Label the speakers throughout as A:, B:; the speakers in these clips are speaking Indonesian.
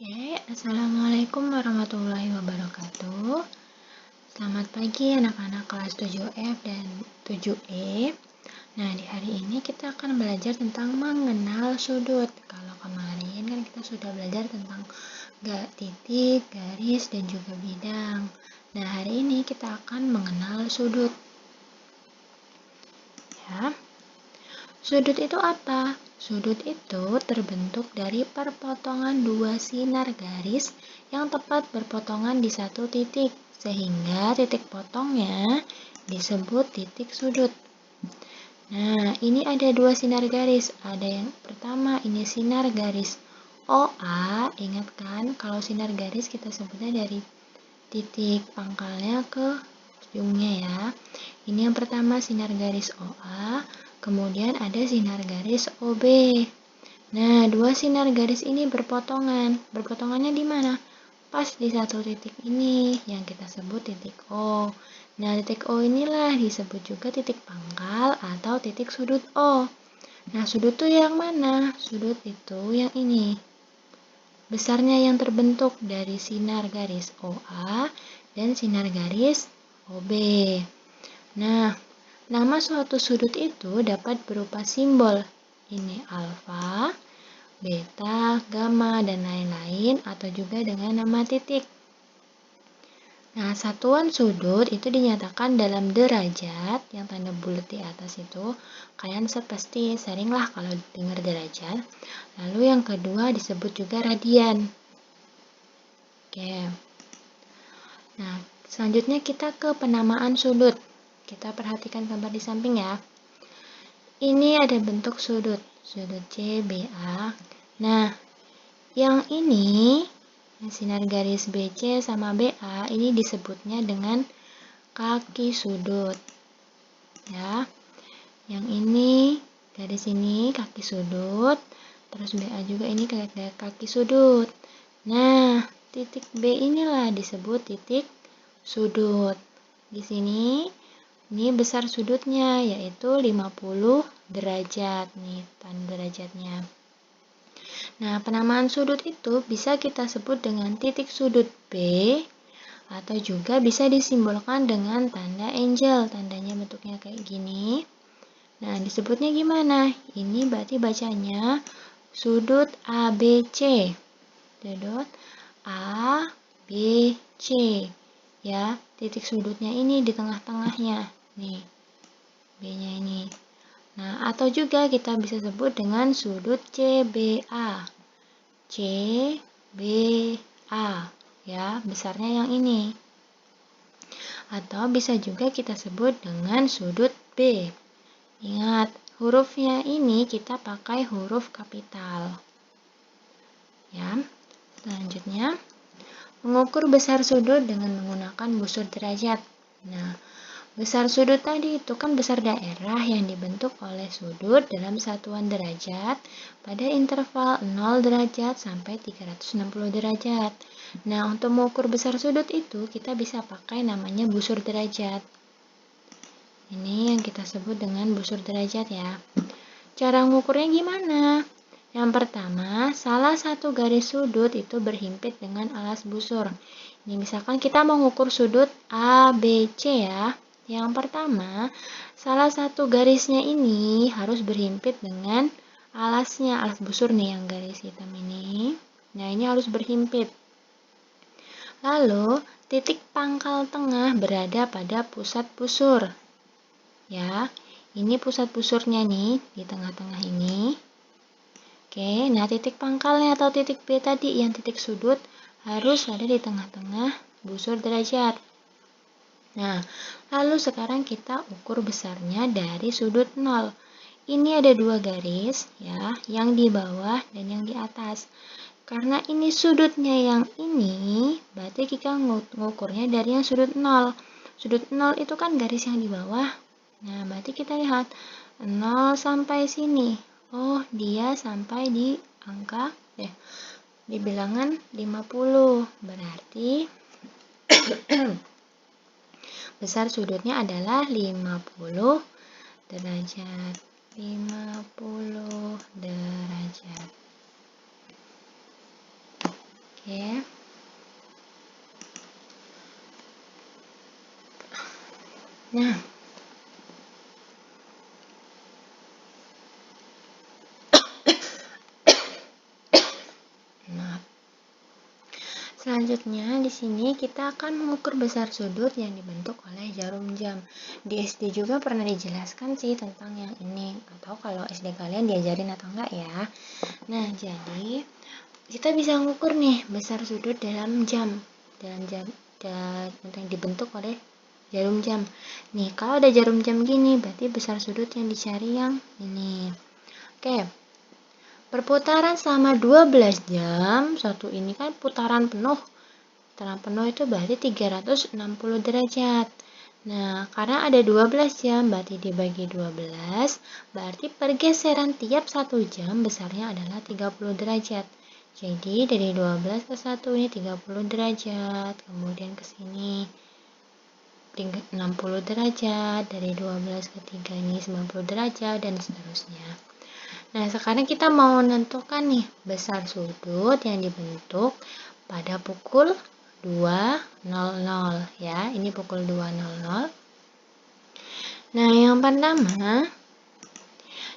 A: Assalamualaikum warahmatullahi wabarakatuh. Selamat pagi anak-anak kelas 7F dan 7E. Nah, di hari ini kita akan belajar tentang mengenal sudut. Kalau kemarin kan kita sudah belajar tentang titik, garis, dan juga bidang. Nah, hari ini kita akan mengenal sudut. Ya. Sudut itu apa? Sudut itu terbentuk dari perpotongan dua sinar garis yang tepat berpotongan di satu titik, sehingga titik potongnya disebut titik sudut. Nah, ini ada dua sinar garis. Ada yang pertama, ini sinar garis OA. Ingat kan, kalau sinar garis kita sebutnya dari titik pangkalnya ke ujungnya ya. Ini yang pertama, sinar garis OA. Kemudian ada sinar garis OB. Nah, dua sinar garis ini berpotongan. Berpotongannya di mana? Pas di satu titik ini yang kita sebut titik O. Nah, titik O inilah disebut juga titik pangkal atau titik sudut O. Nah, sudut itu yang mana? Sudut itu yang ini. Besarnya yang terbentuk dari sinar garis OA dan sinar garis OB. Nah, nama suatu sudut itu dapat berupa simbol. Ini alfa, beta, gamma, dan lain-lain, atau juga dengan nama titik. Nah, satuan sudut itu dinyatakan dalam derajat, yang tanda bulat di atas itu. Kalian pasti seringlah kalau dengar derajat. Lalu yang kedua disebut juga radian. Oke. Nah, selanjutnya kita ke penamaan sudut. Kita perhatikan gambar di samping ya. Ini ada bentuk sudut CBA. Nah, yang ini sinar garis BC sama BA ini disebutnya dengan kaki sudut. Ya. Yang ini garis ini kaki sudut, terus BA juga ini kaki sudut. Nah, titik B inilah disebut titik sudut. Di sini ini besar sudutnya yaitu 50 derajat nih, tanda derajatnya. Nah, penamaan sudut itu bisa kita sebut dengan titik sudut B atau juga bisa disimbolkan dengan tanda angel. Tandanya bentuknya kayak gini. Nah, disebutnya gimana? Ini berarti bacanya sudut ABC. Sudut ABC. Ya, titik sudutnya ini di tengah-tengahnya. Nih, B-nya ini. Nah, atau juga kita bisa sebut dengan sudut CBA. CBA, ya, besarnya yang ini. Atau bisa juga kita sebut dengan sudut B. Ingat, hurufnya ini kita pakai huruf kapital. Ya, selanjutnya, mengukur besar sudut dengan menggunakan busur derajat. Nah, besar sudut tadi itu kan besar daerah yang dibentuk oleh sudut dalam satuan derajat pada interval 0 derajat sampai 360 derajat. Nah, untuk mengukur besar sudut itu kita bisa pakai namanya busur derajat. Ini yang kita sebut dengan busur derajat ya. Cara mengukurnya gimana? Yang pertama, salah satu garis sudut itu berhimpit dengan alas busur. Ini misalkan kita mau mengukur sudut ABC ya. Yang pertama, salah satu garisnya ini harus berhimpit dengan alasnya, alas busur nih yang garis hitam ini. Nah, ini harus berhimpit. Lalu, titik pangkal tengah berada pada pusat busur. Ya, ini pusat busurnya nih di tengah-tengah ini. Oke, nah titik pangkalnya atau titik B tadi yang titik sudut harus ada di tengah-tengah busur derajat. Nah, lalu sekarang kita ukur besarnya dari sudut 0. Ini ada dua garis ya, yang di bawah dan yang di atas. Karena ini sudutnya yang ini, berarti kita ngukurnya dari yang sudut 0. Sudut 0 itu kan garis yang di bawah. Nah, berarti kita lihat 0 sampai sini. Oh, dia sampai di angka di bilangan 50. Berarti besar sudutnya adalah 50 derajat. 50 derajat. Oke. Nah, selanjutnya di sini kita akan mengukur besar sudut yang dibentuk oleh jarum jam. Di SD juga pernah dijelaskan sih tentang yang ini, atau kalau SD kalian diajarin atau enggak ya. Nah, jadi kita bisa mengukur nih besar sudut dalam jam yang dibentuk oleh jarum jam. Nih, kalau ada jarum jam gini, berarti besar sudut yang dicari yang ini. Oke. Perputaran selama 12 jam, satu ini kan putaran penuh. Putaran penuh itu berarti 360 derajat. Nah, karena ada 12 jam, berarti dibagi 12, berarti pergeseran tiap 1 jam besarnya adalah 30 derajat. Jadi, dari 12 ke 1 ini 30 derajat, kemudian ke sini 60 derajat, dari 12 ke 3 ini 90 derajat, dan seterusnya. Nah, sekarang kita mau menentukan nih besar sudut yang dibentuk pada pukul 2.00 ya. Ini pukul 2.00. Nah, yang pertama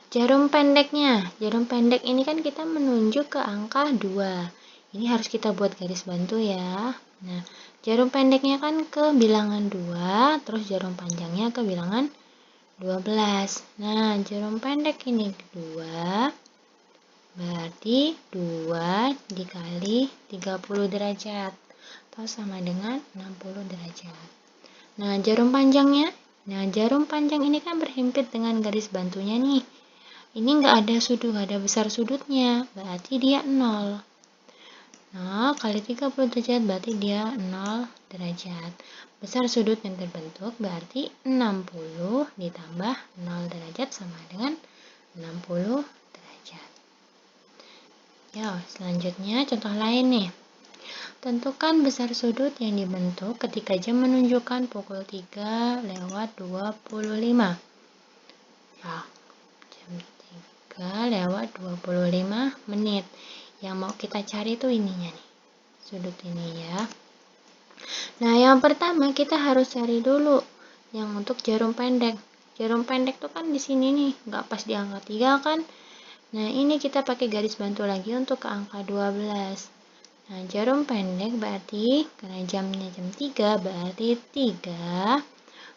A: jarum pendeknya. Jarum pendek ini kan kita menunjuk ke angka 2. Ini harus kita buat garis bantu ya. Nah, jarum pendeknya kan ke bilangan 2, terus jarum panjangnya ke bilangan 12. Nah, jarum pendek ini 2, berarti 2 dikali 30 derajat, atau sama dengan 60 derajat. Nah, jarum panjangnya. Nah, jarum panjang ini kan berhimpit dengan garis bantunya nih. Ini nggak ada sudut, nggak ada besar sudutnya, berarti dia 0. Nah, kali 30 derajat berarti dia 0 derajat. Besar sudut yang terbentuk berarti 60 ditambah 0 derajat sama dengan 60 derajat. Ya, selanjutnya contoh lain nih. Tentukan besar sudut yang dibentuk ketika jam menunjukkan pukul 3:25. Ya, jam 3:25 menit. Yang mau kita cari tuh ininya nih, sudut ini ya. Nah, yang pertama kita harus cari dulu yang untuk jarum pendek. Jarum pendek tuh kan di sini nih, nggak pas di angka 3 kan. Nah, ini kita pakai garis bantu lagi untuk ke angka 12. Nah, jarum pendek berarti, karena jamnya jam 3, berarti 3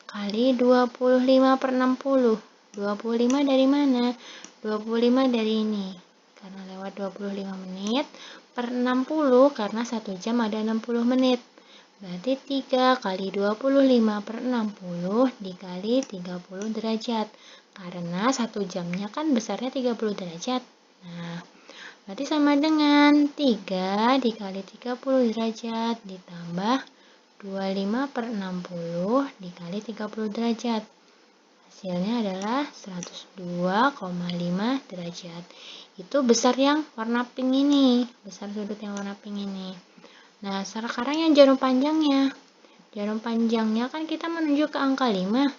A: kali 25/60. 25 dari mana? 25 dari ini. Karena lewat 25 menit per 60, karena 1 jam ada 60 menit. Berarti 3 kali 25/60 dikali 30 derajat. Karena 1 jamnya kan besarnya 30 derajat. Nah, berarti sama dengan 3 dikali 30 derajat ditambah 25/60 dikali 30 derajat. Hasilnya adalah 102,5 derajat. Itu besar yang warna pink ini, besar sudut yang warna pink ini. Nah, sekarang yang jarum panjangnya. Jarum panjangnya kan kita menuju ke angka 5.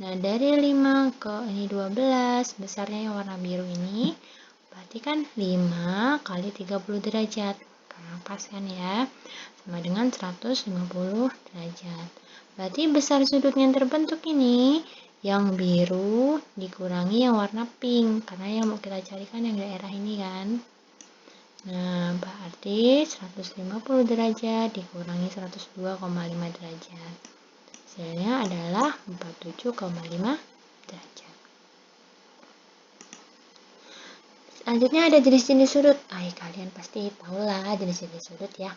A: Nah, dari 5 ke ini 12, besarnya yang warna biru ini, berarti kan 5 kali 30 derajat. Karena pas kan ya, sama dengan 150 derajat. Berarti besar sudut yang terbentuk ini, yang biru dikurangi yang warna pink, karena yang mau kita carikan yang daerah ini kan. Nah, berarti 150 derajat dikurangi 102,5 derajat. Hasilnya adalah 47,5 derajat. Selanjutnya ada jenis-jenis sudut. Kalian pasti tahulah jenis-jenis sudut ya.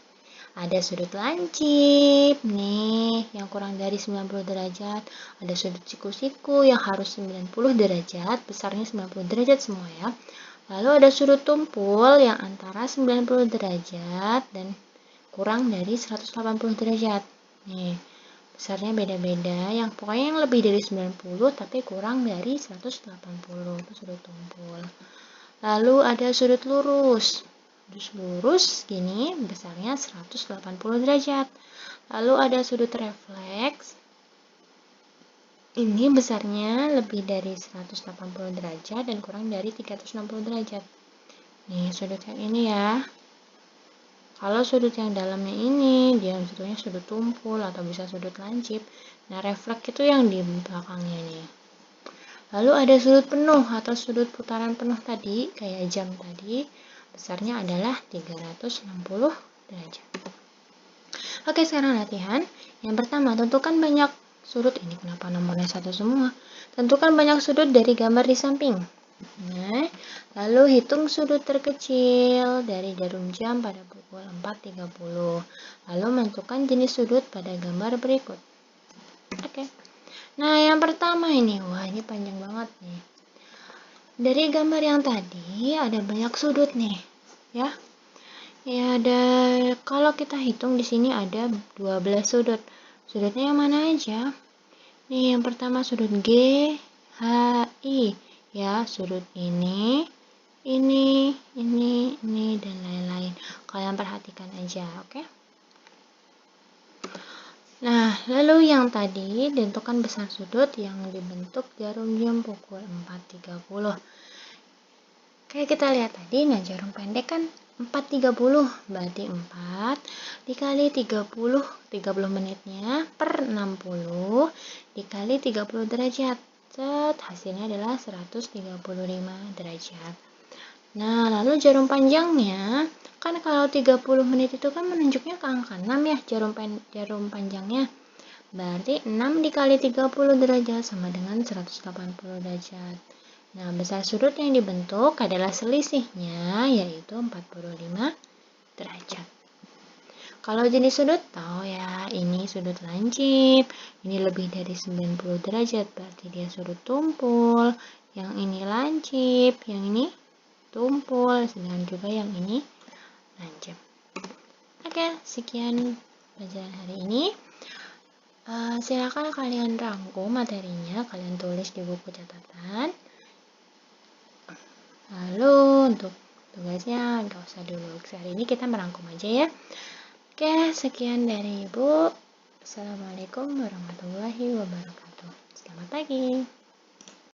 A: Ada sudut lancip, nih, yang kurang dari 90 derajat. Ada sudut siku-siku yang harus 90 derajat, besarnya 90 derajat semua ya. Lalu ada sudut tumpul yang antara 90 derajat dan kurang dari 180 derajat. Nih, besarnya beda-beda, yang pokoknya yang lebih dari 90 tapi kurang dari 180, itu sudut tumpul. Lalu ada sudut lurus. Sudut lurus gini besarnya 180 derajat. Lalu ada sudut refleks. Ini besarnya lebih dari 180 derajat dan kurang dari 360 derajat. Nih, sudut yang ini ya. Kalau sudut yang dalamnya ini, dia sebetulnya sudut tumpul atau bisa sudut lancip. Nah, refleks itu yang di belakangnya nih. Lalu ada sudut penuh atau sudut putaran penuh tadi, kayak jam tadi, besarnya adalah 360 derajat. Oke, sekarang latihan. Yang pertama, tentukan banyak sudut. Ini kenapa nomornya 1 semua? Tentukan banyak sudut dari gambar di samping. Nah, lalu hitung sudut terkecil dari jarum jam pada pukul 4.30. Lalu menentukan jenis sudut pada gambar berikut. Oke. Nah, yang pertama ini, wah ini panjang banget nih. Dari gambar yang tadi ada banyak sudut nih, ya. Ya ada, kalau kita hitung di sini ada 12 sudut. Sudutnya yang mana aja? Nih, yang pertama sudut G, H, I. Ya, sudut ini, dan lain-lain. Kalian perhatikan aja, oke? Nah, lalu yang tadi ditentukan besar sudut yang dibentuk jarum jam pukul 4.30. Kayak kita lihat tadi, nah jarum pendek kan 4.30, berarti 4 dikali 30 menitnya per 60 dikali 30 derajat. Hasilnya adalah 135 derajat. Nah, lalu jarum panjangnya, kan kalau 30 menit itu kan menunjuknya ke angka 6 ya, jarum panjangnya. Berarti 6 dikali 30 derajat sama dengan 180 derajat. Nah, besar sudut yang dibentuk adalah selisihnya, yaitu 45 derajat. Kalau jenis sudut, tahu ya, ini sudut lancip, ini lebih dari 90 derajat, berarti dia sudut tumpul, yang ini lancip, yang ini tumpul, sedangkan juga yang ini lancip. Oke, sekian pelajaran hari ini. Silakan kalian rangkum materinya, kalian tulis di buku catatan. Lalu untuk tugasnya nggak usah dulu, hari ini kita merangkum aja ya. Oke, sekian dari Ibu. Assalamualaikum warahmatullahi wabarakatuh. Selamat pagi.